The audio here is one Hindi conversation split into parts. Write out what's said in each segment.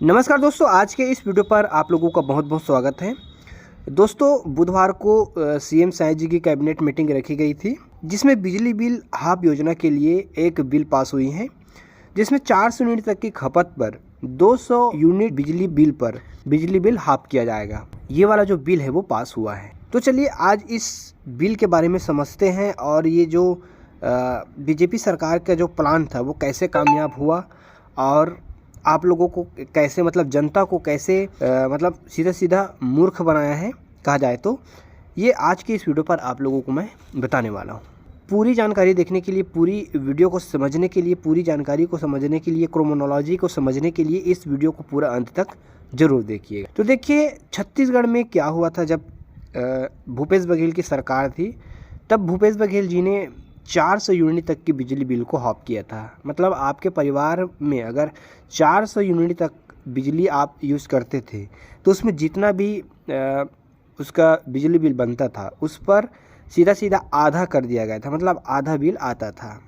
नमस्कार दोस्तों, आज के इस वीडियो पर आप लोगों का बहुत बहुत स्वागत है। दोस्तों, बुधवार को सीएम साइंज जी की कैबिनेट मीटिंग रखी गई थी, जिसमें बिजली बिल हाफ योजना के लिए एक बिल पास हुई है, जिसमें 400 यूनिट तक की खपत पर 200 यूनिट बिजली बिल पर बिजली बिल हाफ किया जाएगा। ये वाला जो बिल है वो पास हुआ है। तो चलिए आज इस बिल के बारे में समझते हैं और ये जो बीजेपी सरकार का जो प्लान था वो कैसे कामयाब हुआ और आप लोगों को कैसे जनता को कैसे सीधा सीधा मूर्ख बनाया है कहा जाए तो, ये आज की इस वीडियो पर आप लोगों को मैं बताने वाला हूँ। पूरी जानकारी देखने के लिए, पूरी वीडियो को समझने के लिए, पूरी जानकारी को समझने के लिए, क्रोनोलॉजी को समझने के लिए इस वीडियो को पूरा अंत तक जरूर देखिएगा। तो देखिए, छत्तीसगढ़ में क्या हुआ था जब भूपेश बघेल की सरकार थी, तब भूपेश बघेल जी ने 400 यूनिट तक की बिजली बिल को हाफ किया था। मतलब आपके परिवार में अगर 400 यूनिट तक बिजली आप यूज़ करते थे तो उसमें जितना भी उसका बिजली बिल बनता था उस पर सीधा सीधा आधा कर दिया गया था। मतलब आधा बिल आता था।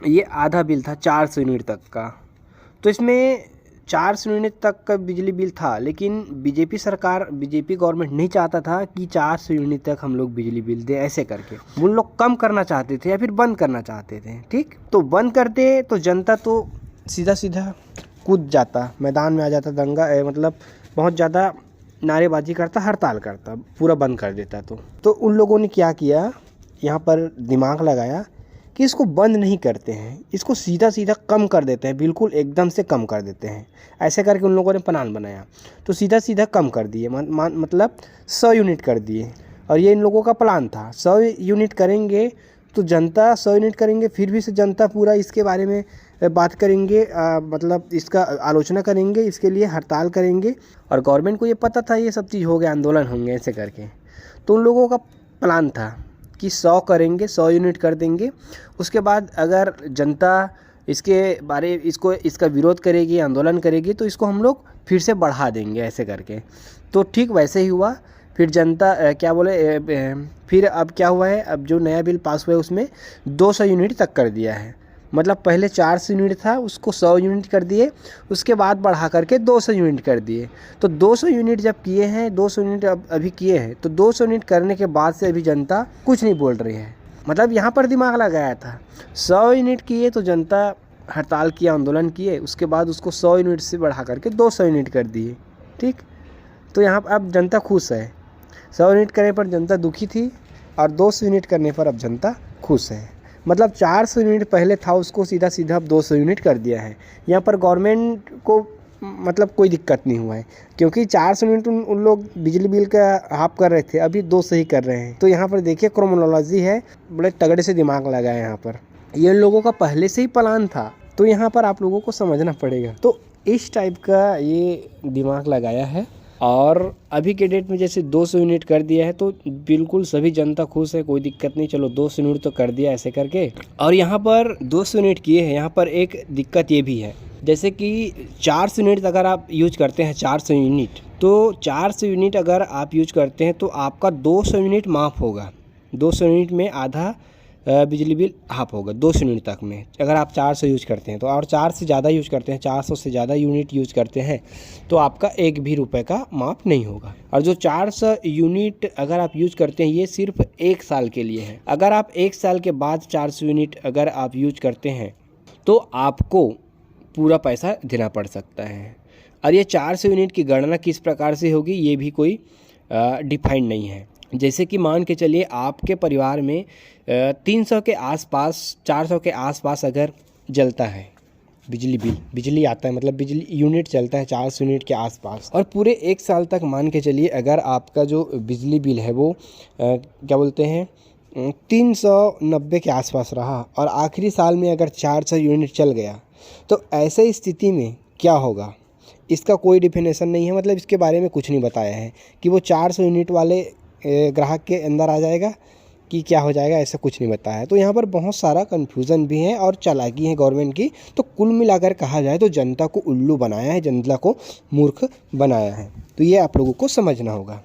ये आधा बिल था 400 यूनिट तक का। तो इसमें 400 यूनिट तक का बिजली बिल था, लेकिन बीजेपी गवर्नमेंट नहीं चाहता था कि 400 यूनिट तक हम लोग बिजली बिल दें। ऐसे करके वो लोग कम करना चाहते थे या फिर बंद करना चाहते थे। ठीक, तो बंद करते तो जनता तो सीधा सीधा कूद जाता, मैदान में आ जाता, दंगा बहुत ज़्यादा नारेबाजी करता, हड़ताल करता, पूरा बंद कर देता। तो उन लोगों ने क्या किया, यहाँ पर दिमाग लगाया कि इसको बंद नहीं करते हैं, इसको सीधा सीधा कम कर देते हैं, बिल्कुल एकदम से कम कर देते हैं। ऐसे करके उन लोगों ने प्लान बनाया। तो सीधा सीधा कम कर दिए, मतलब 100 यूनिट कर दिए। और ये इन लोगों का प्लान था, 100 यूनिट करेंगे तो जनता 100 यूनिट करेंगे, फिर भी से जनता पूरा इसके बारे में बात करेंगे, इसका आलोचना करेंगे, इसके लिए हड़ताल करेंगे। और गवर्नमेंट को ये पता था ये सब चीज़ हो गया, आंदोलन होंगे ऐसे करके। तो उन लोगों का प्लान था कि 100 करेंगे, 100 यूनिट कर देंगे। उसके बाद अगर जनता इसका विरोध करेगी, आंदोलन करेगी, तो इसको हम लोग फिर से बढ़ा देंगे ऐसे करके। तो ठीक वैसे ही हुआ। फिर जनता फिर अब क्या हुआ है, अब जो नया बिल पास हुआ है उसमें 200 यूनिट तक कर दिया है। मतलब पहले 400 यूनिट था, उसको 100 यूनिट कर दिए, उसके बाद बढ़ा करके 200 यूनिट कर दिए। तो 200 यूनिट जब किए हैं, 200 यूनिट अभी किए हैं, तो 200 यूनिट करने के बाद से अभी जनता कुछ नहीं बोल रही है। मतलब यहाँ पर दिमाग लगाया था। 100 यूनिट किए तो जनता हड़ताल किया, आंदोलन किए, उसके बाद उसको 100 यूनिट से बढ़ा करके 200 यूनिट कर दिए। ठीक, तो यहाँ पर अब जनता खुश है। 100 यूनिट करने पर जनता दुखी थी और 200 यूनिट करने पर अब जनता खुश है। मतलब 400 यूनिट पहले था, उसको सीधा सीधा अब 200 यूनिट कर दिया है। यहाँ पर गवर्नमेंट को कोई दिक्कत नहीं हुआ है, क्योंकि 400 यूनिट उन लोग बिजली बिल का हाफ कर रहे थे, अभी 200 ही कर रहे हैं। तो यहाँ पर देखिए क्रोनोलॉजी है, बड़े तगड़े से दिमाग लगा है यहाँ पर। ये लोगों का पहले से ही प्लान था, तो यहाँ पर आप लोगों को समझना पड़ेगा। तो इस टाइप का ये दिमाग लगाया है। और अभी के डेट में जैसे 200 यूनिट कर दिया है तो बिल्कुल सभी जनता खुश है, कोई दिक्कत नहीं, चलो 200 यूनिट तो कर दिया ऐसे करके। और यहाँ पर 200 यूनिट किए हैं, यहाँ पर एक दिक्कत ये भी है, जैसे कि 400 यूनिट अगर आप यूज करते हैं, 400 यूनिट, तो 400 यूनिट अगर आप यूज करते हैं तो आपका 200 यूनिट माफ़ होगा। 200 यूनिट में आधा बिजली बिल हाफ होगा 200 यूनिट तक में, अगर आप 400 यूज करते हैं तो। और 4 से ज़्यादा यूज करते हैं, 400 से ज़्यादा यूनिट यूज करते हैं तो आपका एक भी रुपए का माफ़ नहीं होगा। और जो 400 यूनिट अगर आप यूज करते हैं, ये सिर्फ 1 साल के लिए है। अगर आप 1 साल के बाद 400 यूनिट अगर आप यूज करते हैं तो आपको पूरा पैसा देना पड़ सकता है। और ये 400 यूनिट की गणना किस प्रकार से होगी ये भी कोई डिफाइंड नहीं है। जैसे कि मान के चलिए आपके परिवार में 300 के आसपास, 400 के आसपास अगर जलता है बिजली आता है, मतलब बिजली यूनिट चलता है 400 यूनिट के आसपास, और पूरे 1 साल तक मान के चलिए अगर आपका जो बिजली बिल है वो 390 के आसपास रहा और आखिरी साल में अगर 400 यूनिट चल गया, तो ऐसे स्थिति में क्या होगा इसका कोई डिफिनेशन नहीं है। मतलब इसके बारे में कुछ नहीं बताया है कि वो 400 यूनिट वाले ग्राहक के अंदर आ जाएगा कि क्या हो जाएगा, ऐसा कुछ नहीं बताया है। तो यहाँ पर बहुत सारा कन्फ्यूज़न भी है और चालाकी है गवर्नमेंट की। तो कुल मिलाकर कहा जाए तो जनता को उल्लू बनाया है, जनता को मूर्ख बनाया है। तो ये आप लोगों को समझना होगा।